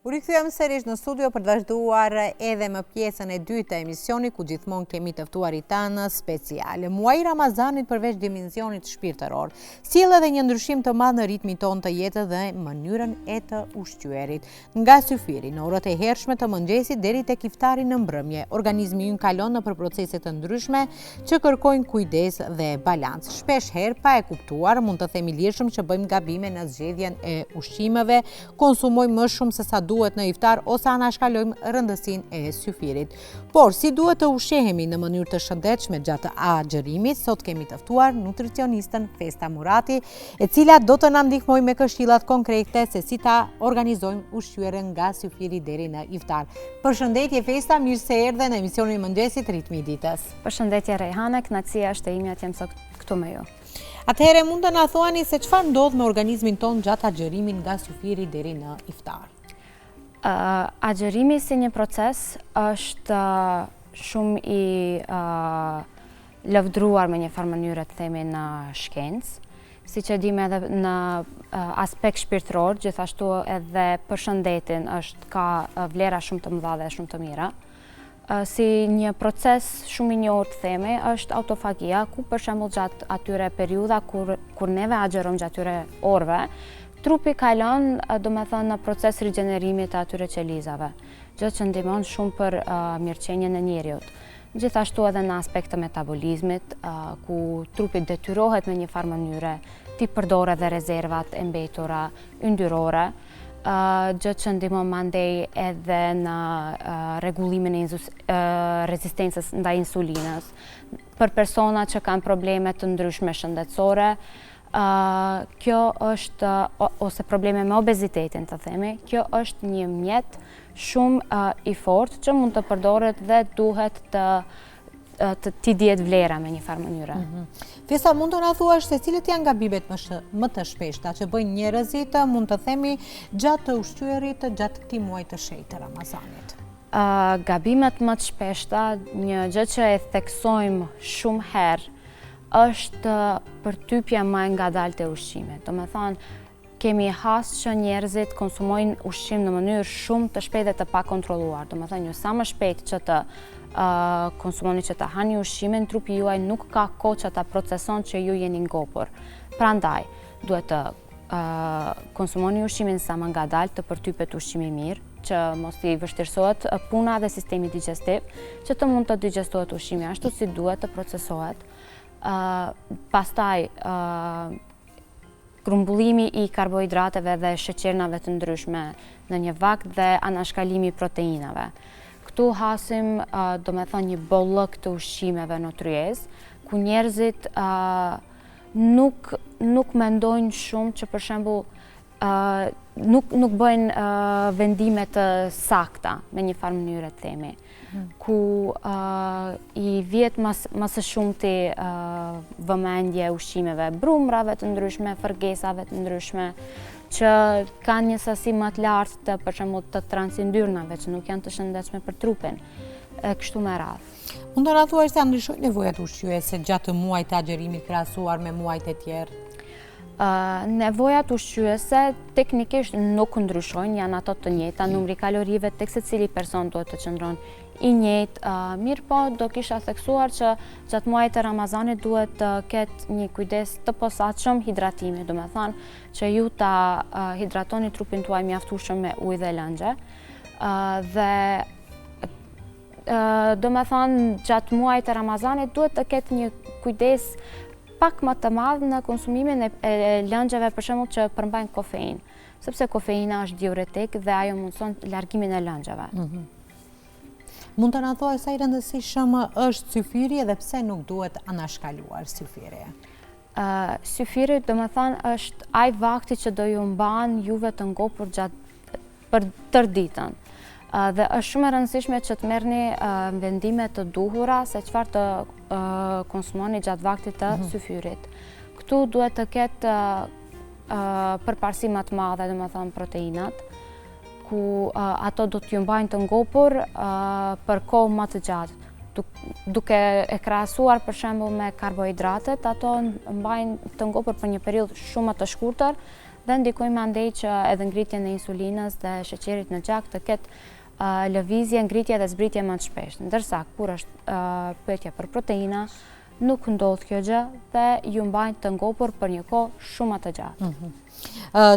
U rikthyem sërish në studio për të vazhduar edhe më pjesën e dytë të emisioni, ku gjithmonë kemi të ftuarit tanë speciale. Muaji Ramazanit përveç dimensionit shpirtëror, sjell edhe një ndryshim të madh në ritmin tonë të jetës dhe mënyrën e të ushqyerit. Nga syfiri në orët e hershme të mëngjesit deri tek iftari në mbrëmje, organizmi ynë kalon nëpër procese të ndryshme që kërkojnë kujdes dhe balancë. Shpesh herë pa e kuptuar, mund të themi lirshëm që bëjmë gabime në zgjedhjen e ushqimeve, konsumojmë më shumë se sa duhet në iftar ose anashkalojmë rëndësinë e syfirit. Por si duhet të ushqehemi në mënyrë të shëndetshme gjatë agjërimit, sot kemi të ftuar nutricionistën Festa Murati, e cila do të na ndihmojë me këshillat konkrete se si ta organizojmë ushqyerjen nga syfiri deri në iftar. Përshëndetje Festa, mirë se erdhe në emisionin e mëngjesit Ritmi i ditës. Përshëndetje Rejhane, kënaqësia është e imja të jem sot këtu me ju. Atëherë mund të na thuani se çfarë ndodh me organizmin ton gjatë agjërimit nga syfiri deri në iftar? Agjërimi si një proces është shumë i lëvdruar me një farë mënyrë të themi në shkencë, siç e dimë edhe në aspekt shpirtëror, gjithashtu edhe për shëndetin ka vlera shumë të mëdha dhe shumë të mira. Si një proces shumë i njohur të themi është autofagia, ku për shembull gjatë atyre periudha kur neve agjerojmë gjatë atyre orëve, trupi kalon, domethënë, në proces rigjenerimit të atyre qelizave, gjë që ndihmon shumë për mirëqenjen e njeriut. Gjithashtu edhe në aspekt të metabolizmit, ku trupi detyrohet me një farë mënyre t'i përdorë edhe rezervat e mbetura yndyrore, gjë që ndihmon mandej edhe në rregullimin e rezistencës ndaj insulinës, për persona që kanë probleme të ndryshme shëndetësore. Kjo është, ose probleme me obezitetin të themi, kjo është një mjet shumë i fortë që mund të përdoret dhe duhet t'i dihet vlera me një farë mënyre. Festa, mund të na thuash se cilët janë gabimet më të shpeshta që bëjnë njerëzit, mund të themi, gjatë ushqyerit gjatë këtij muaji të shenjtë të Ramazanit? Gabimet më të shpeshta, një gjë që e theksojmë shumë herë, është përtypja më e ngadaltë e ushqimit. Domethënë, kemi hasë që njerëzit konsumojnë ushqim në mënyrë shumë të shpejtë dhe të pakontrolluar. Domethënë, ju sa më shpejt që të konsumoni, që të hani ushqimin, trupi juaj nuk ka kohë që ta proceson që ju jeni ngopur. Prandaj, duhet të konsumoni ushqimin sa më ngadaltë, të përtypet ushqimi mirë, që mos i vështirësohet puna dhe sistemi digestiv, që të mund të digjestohet ushqimi ashtu si duhet të procesohet. Pastaj grumbullimi i karbohidrateve dhe sheqernave të ndryshme në një vakt dhe anashkalimi i proteinave. Këtu hasim domethënë një bollëk të ushqimeve nutries, ku njerëzit nuk mendojnë shumë që për shembull nuk bëjnë vendime të sakta me një farë mënyre të themi, ku i vjet më së shumti vëmendje ushqimeve brumrave të ndryshme, fergesave të ndryshme, që kanë një sasi më të lartë të për shembull të transindyrnave që nuk janë të shëndetshme për trupin, kështu me radhë. Mund të na thuash se ndryshojnë nevojat ushqyese gjatë muajit të agjërimit krahasuar me muajt e tjerë? Nevojat ushqyese teknikisht nuk ndryshojnë, janë ato të njëjta, numri kalorive tek secili person duhet të qëndron i njëjtë, mirë po do kisha theksuar që gjatë muajit të Ramazanit duhet të ketë një kujdes të posaçëm hidratimi, domethënë që ju ta hidratoni trupin tuaj mjaftueshëm me ujë dhe lëngje, dhe domethënë gjatë muajit të Ramazanit duhet të ketë një kujdes pak më të madh në konsumimin e lëngjeve, për shembull që përmbajnë kofeinë, sepse kofeina është diuretik dhe ajo mundson largimin e lëngjeve. Mund të na thuash sa i rëndësishëm është syfiri dhe pse nuk duhet anashkaluar syfiri? Syfiri, domethënë, është ai vakti që do ju mban juve të ngopur për tërë ditën. Dhe është shumë e rëndësishme që të merrni vendime të duhura se çfarë të konsumoni gjatë vaktit të syfirit. Këtu duhet të ketë përparësi më të madhe, domethënë proteinat, ku ato do t'ju mbajnë të ngopur për kohë më të gjatë. Duke e krahasuar për shembull me karbohidratet, ato mbajnë të ngopur për një periudhë shumë më të shkurtër dhe ndikojnë mandej që edhe ngritjen e insulinës dhe sheqerit në gjak të ketë lëvizje, ngritje dhe zbritje më të shpeshtë. Ndërsa kur është pyetja për proteina, nuk ndodh kjo gjë dhe ju mbajnë të ngopur për një kohë shumë të gjatë.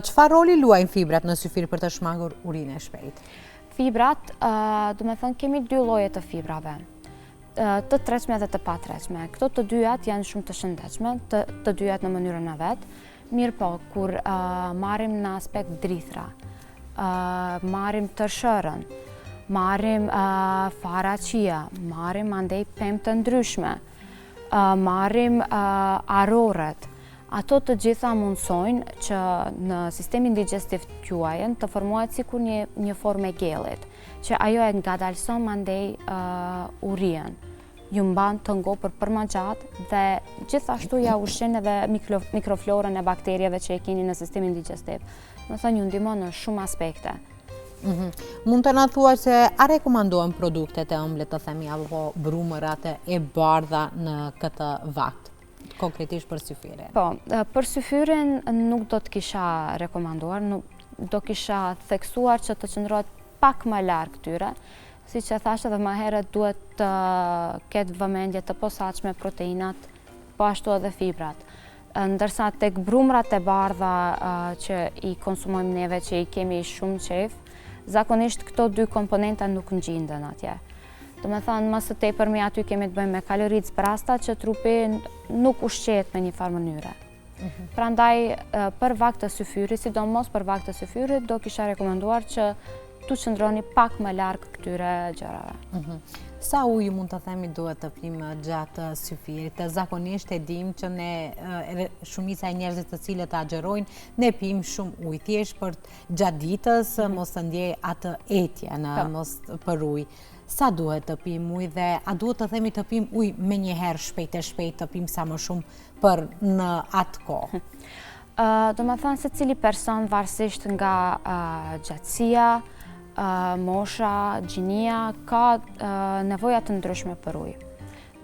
Çfarë roli luajnë fibrat në syfir për të shmangur urinë e shpejt? Fibrat, do me thënë, kemi dy lloje të fibrave, të tretshme dhe të patretshme. Këto të dyjat janë shumë të shëndetshme, të dyjat në mënyrën e vet. Mirë po, kur marrim në aspekt drithra, marrim tërshërën, marrim fara chia, marrim andej pemë të ndryshme, marrim aroret. Ato të gjitha mundsojnë që në sistemin digestiv të juajën të formohet sikur një formë e gellit, që ajo e ngadalson mandej urin, ju mban të ngopur për më gjatë dhe gjithashtu ja ushqen edhe mikroflorën e bakterieve që e keni në sistemin digestiv. Do thënë ju ndihmon në shumë aspekte. Mund të na thuaj se a rekomandohen produktet e ëmbël të themi apo brumërat e bardha në këtë vakt? Konkretisht për syfyrin. Po, për syfyrin nuk do të kisha rekomanduar, do kisha theksuar që të qëndrohet pak më larg këtyre, siç e thash edhe më herët, duhet të ketë vëmendje të posaçme proteinat, po ashtu edhe fibrat. Ndërsa tek brumrat e bardha që i konsumojmë neve, që i kemi shumë qejf, zakonisht këto dy komponenta nuk ngjinden atje. Do me thënë, më së tepërmi aty kemi të bëjmë me kaloritë zbrasta që trupi nuk ushqehet me një farë mënyre. Prandaj, për vakt të syfyrit, sidomos për vakt të syfyrit, do kisha rekomenduar që tu qëndroni pak më larg këtyre gjërave. Sa ujë mund të themi duhet të pimë gjatë syfyrit? Zakonisht e dim që ne, shumica e njerëzit të cilët agjerojnë, ne pimë shumë ujë, thjesht për gjatë ditës mos të ndjej atë etjen për ujë. Sa duhet të pimë ujë dhe a duhet të themi të pimë ujë me njëherë shpejt të pimë sa më shumë për në atë kohë? Do me thënë se cili person varësisht nga gjatësia, mosha, gjinia, ka nevoja të ndryshme për ujë.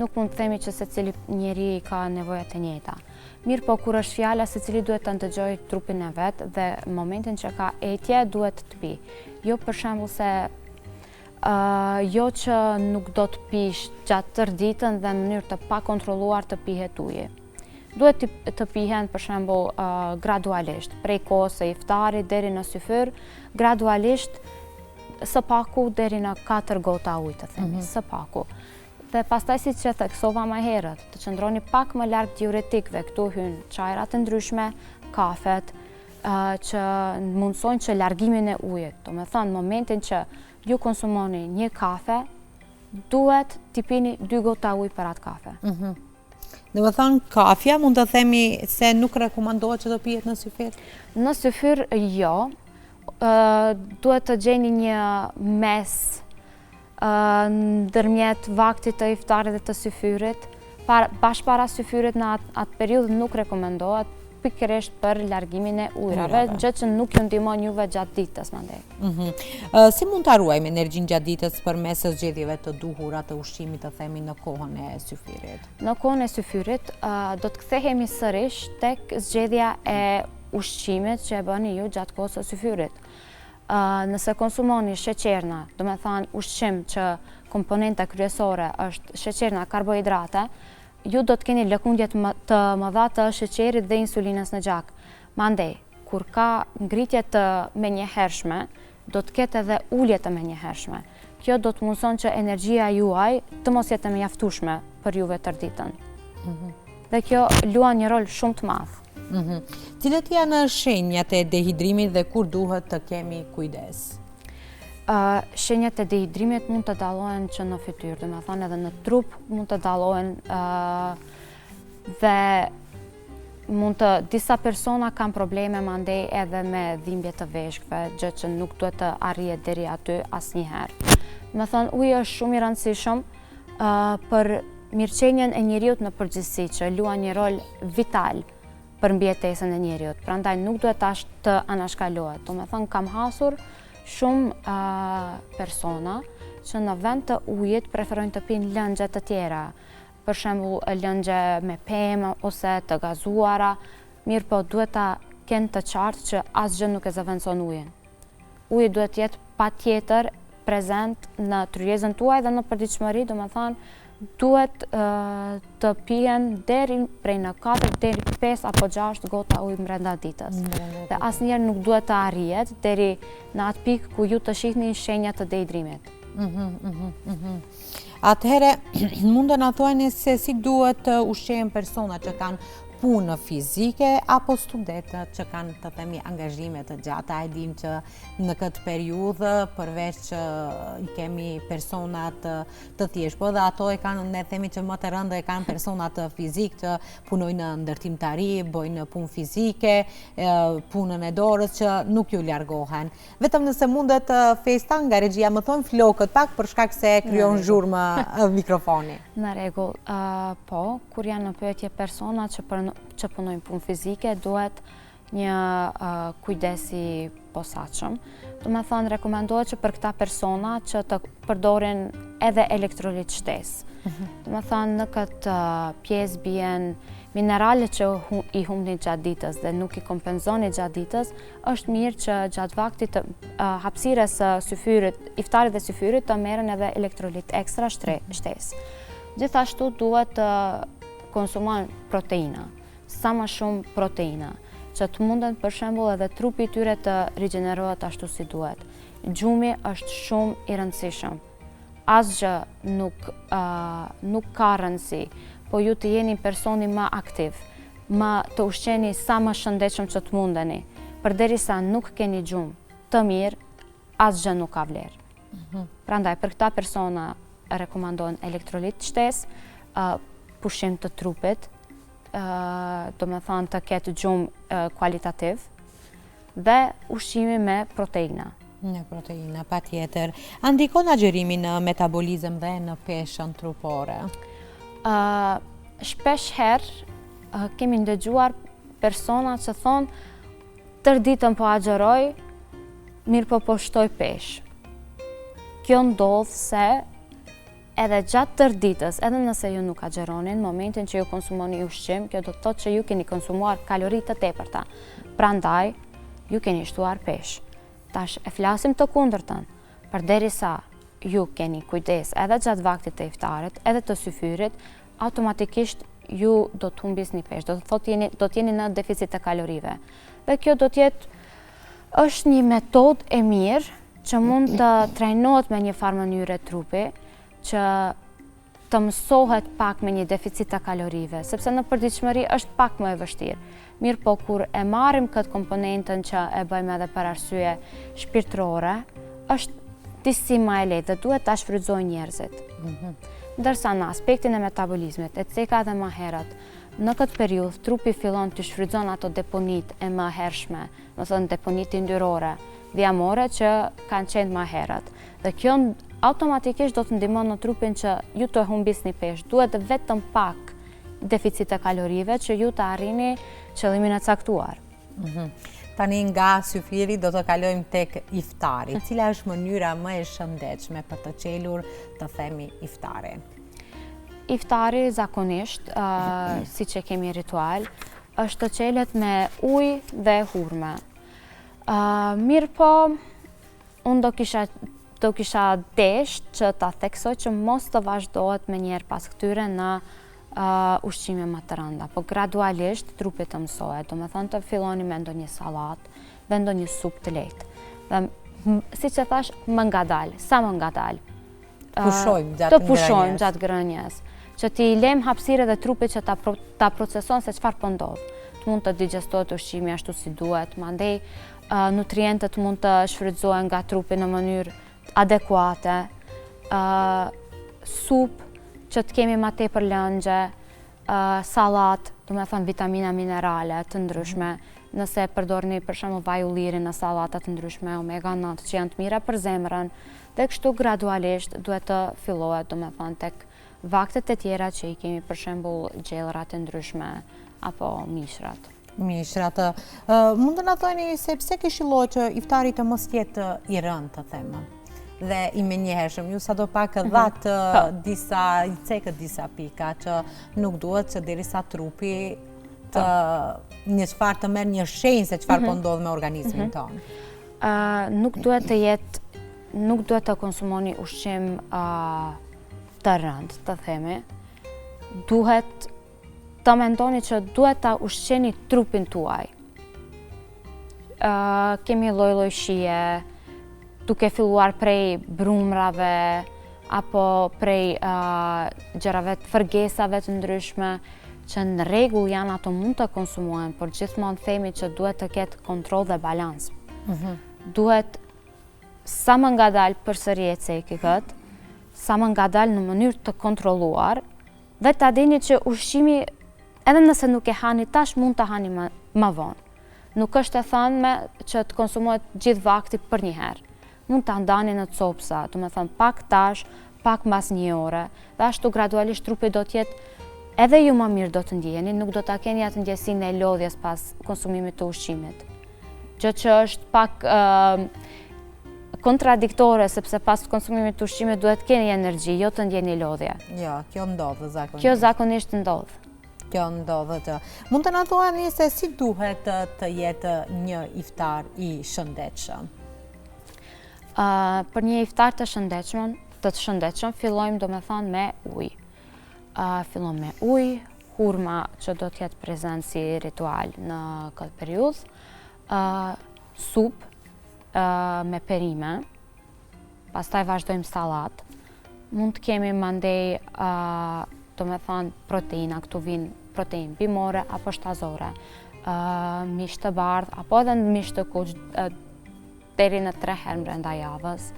Nuk mund të themi që se cili njeri ka nevoja të njëjta. Mirë po, kur është fjala se cili duhet të ndëgjoj trupin e vetë dhe momentin që ka etje duhet të pi. Jo për shembull se jo që nuk do të pish gjatë tërë ditën dhe në mënyrë të pa kontrolluar të pihet uji. Duhet të pihen për shembull gradualisht, prej kohës së iftarit deri në syfyr, gradualisht së paku deri në 4 gota ujë të themi, së paku. Dhe pastaj siç e theksova më herët, të qëndroni pak më larg diuretikëve, këtu hyn çajrat të ndryshme, kafet, që mundsojnë që largimin e ujit. Do me thënë, momentin që ju konsumoni një kafe, duhet t'i pini 2 gota ujë për atë kafe. Dhe me thënë, kafja mund të themi se nuk rekomandohet që të pijet në syfyr? Në syfyr, jo. Duhet të gjeni një mes ndërmjet vaktit të iftarit dhe të syfyrit. Bash para syfyrit në atë periudhë nuk rekomendohet, pikërisht për largimin e ujrave, gjë që nuk ju ndihmon juve gjatë ditës mandej. Si mund ta ruajmë energjinë gjatë ditës përmes zgjedhjeve të duhura të ushqimit të themi në kohën e syfyrit? Në kohën e syfyrit do të kthehemi sërish tek zgjedhja e ushqimit që e bëni ju gjatë kohës së syfyrit. Nëse konsumoni sheqerna, do me thënë ushqim që komponenta kryesore është sheqerna, karbohidrate, ju do të keni lëkundje të mëdha të sheqerit dhe insulinës në gjak. Mandej, kur ka ngritje të menjëhershme, do të ketë edhe ulje të menjëhershme. Kjo do të mundson që energjia juaj të mos jetë e mjaftueshme për juve tërë ditën. Dhe kjo luan një rol shumë të madh. Cilat janë shenjat e dehidrimit dhe kur duhet të kemi kujdes? Shenjat e dehidrimit mund të dallohen që në fytyrë, do me thënë edhe në trup mund të dallohen dhe disa persona kanë probleme mandej edhe me dhimbje të veshkëve, gjë që nuk duhet të arrihet deri aty asnjëherë. Do me thënë, uji është shumë i rëndësishëm për mirëqenien e njeriut në përgjithësi, që luan një rol vital për mbjetesën e njeriut. Prandaj nuk duhet të anashkalohet. Do me thënë, kam hasur shumë persona që në vend të ujit preferojnë të pinë lëngje të tjera, për shembull lëngje me pemë ose të gazuara, mirë po duhet ta kenë të qartë që asgjë nuk e zëvendëson ujin. Uji duhet jetë patjetër prezent në tryezën tuaj dhe në përditshmëri, domethënë duhet të pihen deri prej në 4 deri 5 apo 6 gota ujë brenda ditës. Dhe asnjëherë nuk duhet të arrihet deri në atë pikë ku ju të shihni shenjat të dehidrimit. Atëherë, mund të na thuani se si duhet të ushqehen persona që kanë punë fizike apo studentët që kanë të themi angazhime të gjata. E dim që në këtë periudhë, përveç që i kemi personat të thjeshtë, po dhe ato e kanë, ne themi që më të rëndë e kanë personat fizik që punojnë në ndërtimtari, bojnë punë fizike, punën e dorës që nuk ju largohen. Vetëm nëse mundet Festa nga regjia më thonë flokët pak për shkak se krijon zhurmë mikrofoni. Në rregull, po, kur janë në pyetje persona që punojnë punë fizike, duhet një kujdesi posaçëm. Do me thënë, rekomendohet që për këta persona që të përdorin edhe elektrolit shtesë. Do me thënë, në këtë pjesë bien minerale që i humbni gjatë ditës dhe nuk i kompenzoni gjatë ditës, është mirë që gjatë vaktit hapësirës së syfyrit, iftarit dhe syfyrit të merren edhe elektrolit ekstra shtesë. Gjithashtu duhet të konsumojnë proteina, sa më shumë proteina, që të munden për shembull edhe trupi i tyre të rigjenerohet ashtu si duhet. Gjumi është shumë i rëndësishëm. Asgjë nuk ka rëndësi, po ju të jeni personi më aktiv, më të ushqeni sa më shëndetshëm që të mundeni. Përderisa nuk keni gjumë të mirë, asgjë nuk ka vlerë. Prandaj për këta persona rekomandohen elektrolit shtesë, pushim të trupit, do me thënë të ketë gjumë kualitativ, dhe ushqimi me proteina. Në proteina, patjetër. A ndikon agjerimi në metabolizëm dhe në peshën trupore? Shpesh herë kemi ndëgjuar persona që thonë tër ditën po agjeroj, mirë po shtoj peshë. Kjo ndodh se edhe gjatë tër ditës, edhe nëse ju nuk agjeronin, në momentin që ju konsumoni ushqim, kjo do të thotë që ju keni konsumuar kalori të tepërta. Prandaj, ju keni shtuar peshë. Tash e flasim të kundërtën, përderisa ju keni kujdes edhe gjatë vaktit të iftarit, edhe të syfyrit, automatikisht ju do të humbisni peshë, do të thotë do të jeni në deficit të kalorive. Dhe kjo do të jetë është një metodë e mirë që mund të trajnohet me një farë mënyre trupi, që të mësohet pak me një deficit të kalorive, sepse në përditshmëri është pak më e vështirë. Mirë po, kur e marrim këtë komponentën që e bëjmë edhe për arsye shpirtërore, është disi më e lehtë dhe duhet ta shfrytëzojnë njerëzit. Ndërsa në aspektin e metabolizmit, e ceka edhe më herët, në këtë periudhë trupi fillon të shfrytëzon ato deponit e më hershme, do të thënë deponit yndyrore, dhjamore që kanë qenë më herët. Dhe kjo automatikisht do të ndihmon në trupin që ju të humbisni peshë. Duhet vetëm pak deficit të kalorive që ju të arrini qëllimin e caktuar. Tani nga syfiri do të kalojmë tek iftari. Cila është mënyra më e shëndetshme për të qelur, të themi, iftarin? Iftari zakonisht, siç e kemi ritual, është të qelet me ujë dhe hurme. Mirë po, unë do kisha desht që ta theksoj që mos të vazhdohet me njerë pas këtyre në ushqime më të rënda, po gradualisht trupi të mësohet, do me thënë të filloni me ndonjë salat dhe ndonjë supë të lehtë. Dhe si që thash, më ngadal, sa më ngadal. Të pushojmë gjatë grënjes, që ti lem hapësirë dhe trupit që ta proceson se çfarë po ndodh. Të mund të digjestohet ushqimi ashtu si duhet, mandej nutrientët mund të shfrytëzohen nga trupi në mënyrë adekuate, supë që të kemi ma tepër lëngje, salat, do me thënë vitamina minerale të ndryshme, nëse përdorni për shembull vaj ulliri në sallatat të ndryshme, omega 9 që janë të mira për zemrën, dhe kështu gradualisht duhet të fillohet, do me thënë, tek vaktet e tjera që i kemi për shembull gjellërat të ndryshme apo mishrat. Mishrat. Mund të na thoni se pse këshillohet që iftari të mos jetë i rënd, të them, dhe i menjëhershëm. Ju sadopak disa, i cekët disa pika që nuk duhet që derisa trupi një çfarë të merr një shenjë se çfarë po ndodh me organizmin tonë? Nuk duhet të konsumoni ushqim të rënd, të themi. Duhet të mendoni që duhet të ushqeni trupin tuaj. Kemi lloj-lloj shije, duke filluar prej brumrave, apo prej gjërave të fërgesave të ndryshme, që në rregull janë ato mund të konsumohen, por gjithmonë themi që duhet të ketë kontroll dhe balans. Duhet sa më ngadalë përsëri e ceki këtë, sa më ngadalë në mënyrë të kontrolluar, dhe ta dini që ushqimi, edhe nëse nuk e hani tash, mund të hani më vonë. Nuk është e thënë që të konsumohet gjithë vakti për një herë. Mund të ndani në copsa, do me thënë pak tash, pak mbas një ore, dhe ashtu gradualisht trupi do t'jetë edhe ju më mirë do të ndjeni, nuk do t'a keni atë ndjesinë e lodhjes pas konsumimit të ushqimit. Gjë që është pak kontradiktore, sepse pas konsumimit të ushqimit duhet keni energji, jo të ndjeni lodhje. Jo, kjo ndodhë zakonisht. Kjo zakonisht ndodhë. Kjo ndodhë të. Mund të na thuani se si duhet të jetë një iftar i shëndetshëm? Për një iftar të shëndetshëm, fillojmë do me thonë me ujë. Fillojmë me ujë, hurma që do t'jetë prezent si ritual në këtë periudhë, supë me perime, pastaj vazhdojmë salat. Mund të kemi mandej, do me thonë, proteina, këtu vinë protein bimore apo shtazore, mish të bardh, apo edhe në mish të kuq deri në 3 herë brenda javës.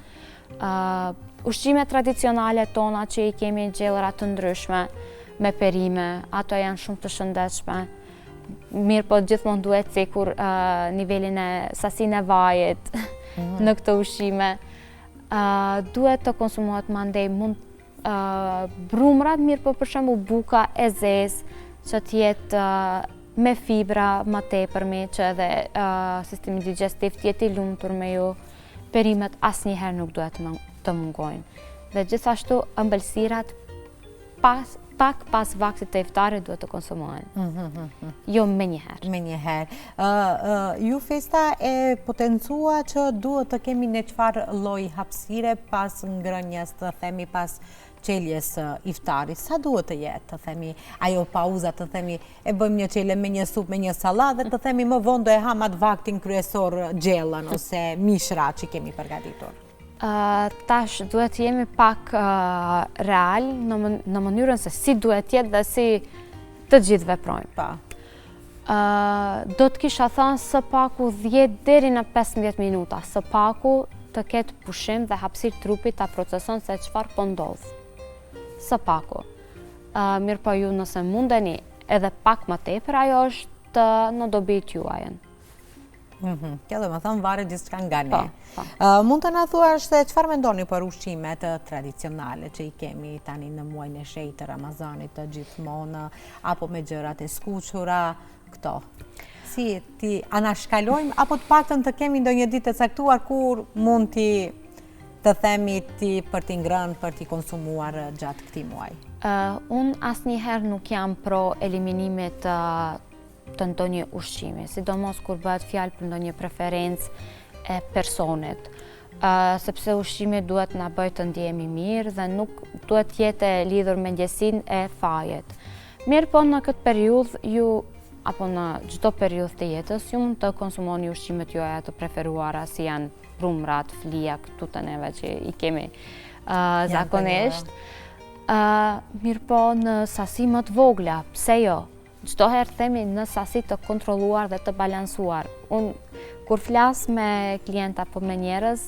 Ushqime tradicionale tona që i kemi gjellëra të ndryshme me perime, ato janë shumë të shëndetshme. Mirë po gjithmonë duhet cekur nivelin e sasinë e vajit në këto ushqime. Duhet të konsumohet mandej brumrat, mirë po për shembull buka e zezë që t'jetë me fibra më tepërmi, që edhe sistemi digestiv t'jetë i lumtur me ju. Perimet asnjëherë nuk duhet të mungojnë. Dhe gjithashtu ëmbëlsirat pak pas vaktit të iftarit duhet të konsumohen. Jo me njëherë. Me njëherë. Ju festa e potencua që duhet të kemi në çfarë lloj hapësire pas ngrënjes, të themi pas qeljes iftarit. Sa duhet të jetë, të themi, ajo pauza, të themi, e bëjmë një qele me një supë, me një sallatë, dhe të themi më vonë do e ham atë vaktin kryesor gjellën ose mishra që kemi përgatitur. Tash duhet jemi pak real në mënyrën se si duhet jetë dhe si të gjithë veprojmë. Do të kisha thënë së paku 10 deri në 15 minuta, së paku të ketë pushim dhe hapësirë trupit ta proceson se çfarë po ndodh. Së paku. Mirë po ju nëse mundeni edhe pak më tepër, ajo është në dobit juajën. Kjo dhe më thëmë varet gjithçka nga ne. Mund të na thuash se çfarë mendoni për ushqimet tradicionale që i kemi tani në muajin e shenjtë të Ramazanit të gjithmonë, apo me gjërat e skuqura, këto? Si ti anashkalojmë, apo të paktën të kemi ndonjë ditë të caktuar kur mund të themi për t'i ngrënë, për t'i konsumuar gjatë këtij muaji? Unë asnjëherë nuk jam pro eliminimit të ndonjë ushqimi, sidomos kur bëhet fjalë për ndonjë preferencë e personit, sepse ushqimi duhet na bëjë të ndjehemi mirë dhe nuk duhet jetë lidhur me ndjesinë e fajet. Mirë po në këtë periudhë ju, apo në çdo periudhë të jetës, ju mund të konsumoni ushqimet juaja të preferuara, si janë brumrat, flia, këtu të neve që i kemi zakonisht. Mirë po në sasi më të vogla, pse jo? Çdo herë themi në sasi të kontrolluar dhe të balansuar. Unë kur flas me klienta apo me njerëz,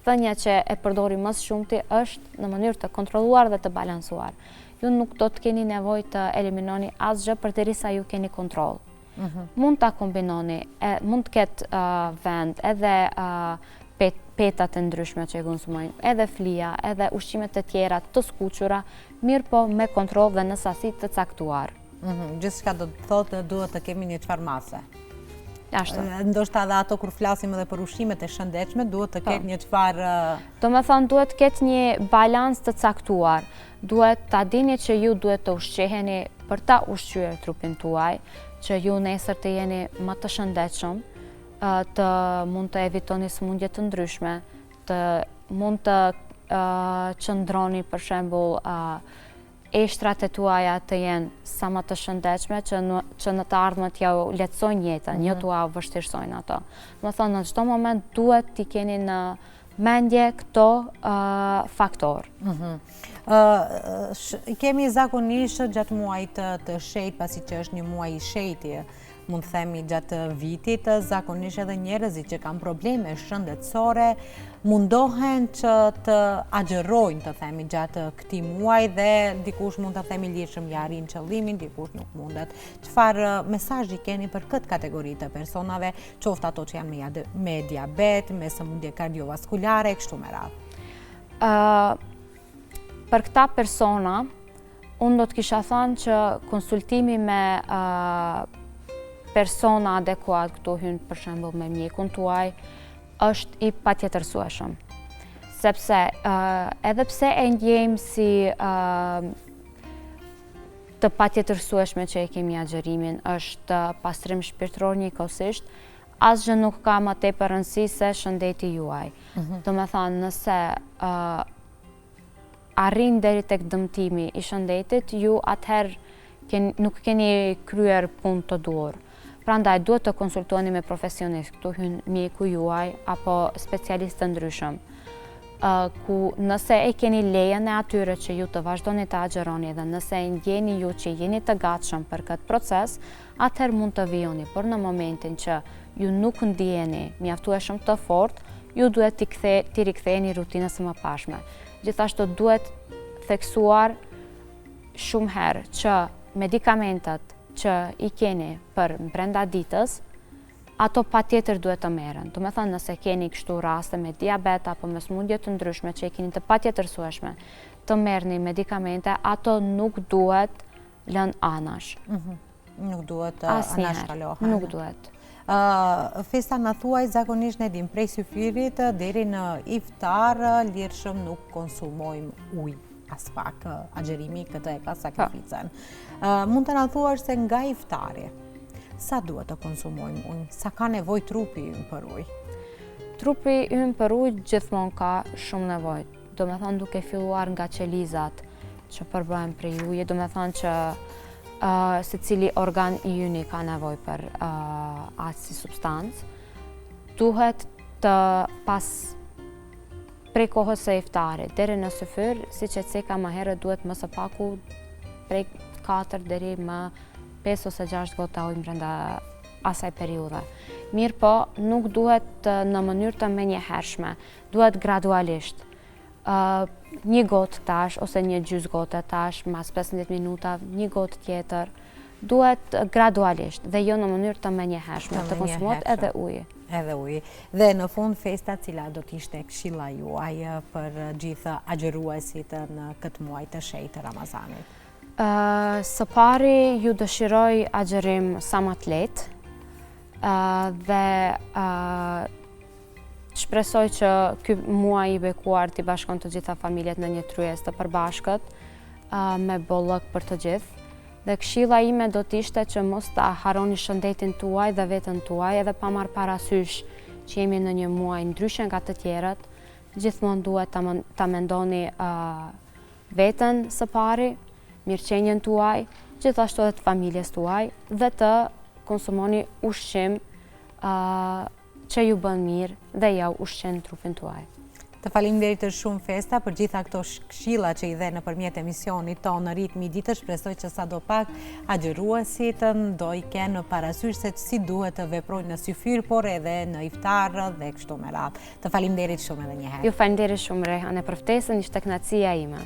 thënia që e përdori më së shumti është në mënyrë të kontrolluar dhe të balansuar. Ju nuk do të keni nevojë të eliminoni asgjë përderisa ju keni kontroll. Mund ta kombinoni, mund të ketë vend edhe petat e ndryshme që e konsumojnë, edhe flia, edhe ushqimet të tjera të skuqura, mirë po me kontroll dhe në sasi të caktuar. Gjithçka do të thotë duhet të kemi një çfarë mase. Ndoshta edhe ato kur flasim edhe për ushqimet e shëndetshme, duhet të ketë një çfarë... Do me thonë, duhet të ketë një balans të caktuar. Duhet ta dini që ju duhet të ushqeheni për ta ushqyer trupin tuaj, që ju nesër të jeni më të shëndetshëm, të mund të evitoni sëmundje të ndryshme, të mund të qëndroni për shembull eshtrat e tuaja të jenë sa më të shëndetshme, që në të ardhmet ja lehtësojnë jetën, jo t'ua vështirësojnë ato. Më thonë, në çdo moment duhet t'i keni në mendje këto faktor. Kemi zakonisht gjatë muajit të shejt, pasi që është një muaj i shejti, mund të themi gjatë vitit, zakonisht edhe njerëzit që kanë probleme shëndetësore mundohen që të agjerojnë, të themi, gjatë këtij muaji dhe dikush mund të themi lirshëm ja arrin qëllimin, dikush nuk mundet. Çfarë mesazhi keni për këtë kategori të personave, qoftë ato që janë me diabet, me sëmundje kardiovaskulare, kështu me radhë? Për këta persona, unë do të kisha thënë që konsultimi me persona adekuat, këtu hyn për shembull me mjekun tuaj, është i patjetërsueshëm. Sepse edhe pse e ndjejmë si të patjetërsueshme që e kemi agjerimin, është pastrim shpirtëror njëkohësisht, asgjë nuk ka më tepër rëndësi se shëndeti juaj. Do me thënë, nëse arrin deri tek dëmtimi i shëndetit, ju atëherë nuk keni kryer punë të duhur. Prandaj duhet të konsultoni me profesionist, këtu hyn mjeku juaj apo specialistë të ndryshëm. Ku nëse e keni lejen e atyre që ju të vazhdoni të agjeroni dhe nëse ndjeni ju që jeni të gatshëm për këtë proces, atëherë mund të vijoni, por në momentin që ju nuk ndjeni mjaftueshëm të fortë, ju duhet t'i riktheheni rutinës së mëparshme. Gjithashtu duhet theksuar shumë herë që medikamentet që i keni për brenda ditës, ato patjetër duhet të merren. Do me thënë, nëse keni kështu raste me diabet apo me sëmundje të ndryshme që i keni të patjetërsueshme, të merrni medikamente, ato nuk duhet lënë anash. Nuk duhet anash kalohen. Nuk duhet. Festa në thuaj zakonisht ne dim prej syfyrit deri në iftar lirshëm nuk konsumojmë ujë. As pak agjerimi këtë e ka sakrificën. Mund të na thuash se nga iftari, sa duhet të konsumojmë ujë? Sa ka nevojë trupi ynë për ujë? Trupi ynë për ujë gjithmonë ka shumë nevojë. Do me thonë duke filluar nga qelizat që përbëhen prej ujit, do me thonë që secili organ i yni ka nevojë për atë si substancë. Duhet të pas prej kohës së iftarit deri në syfyr, siç e theka më herët, duhet më së paku prej 4 deri më 5 ose 6 gota ujë brenda asaj periudhe. Mirë po, nuk duhet në mënyrë të menjëhershme, duhet gradualisht. Një gotë tash ose një gjysmë gote tash, mas 15 minuta, një gotë tjetër, duhet gradualisht dhe jo në mënyrë të menjëhershme, të konsumohet edhe uji. Edhe uji. Dhe në fund festa cila do t'ishte këshilla juaj për gjithë agjeruesit në këtë muaj të shenjtë Ramazanit? Së pari ju dëshiroj agjerim sa më të lehtë dhe shpresoj që ky muaj i bekuar t'i bashkon të gjitha familjet në një tryezë të përbashkët me bollëk për të gjithë. Dhe këshilla ime do t'ishte që mos ta harroni shëndetin tuaj dhe veten tuaj, edhe pa marrë parasysh që jemi në një muaj ndryshe nga të tjerët. Gjithmonë duhet ta mendoni veten së pari, mirëqenjen tuaj, gjithashtu edhe të familjes tuaj dhe të konsumoni ushqim që ju bën mirë dhe ja ushqen trupin tuaj. Të faleminderit shumë Festa për gjitha këto këshilla që i dhe nëpërmjet emisionit tonë në ritmi ditës. Shpresoj që sadopak agjeruesit do i kenë parasysh se si duhet të veprojnë në syfyr, por edhe në iftar dhe kështu me radhë. Të faleminderit shumë edhe një herë. Ju faleminderit shumë Rehane për ftesën, ishte kënaqësia ime.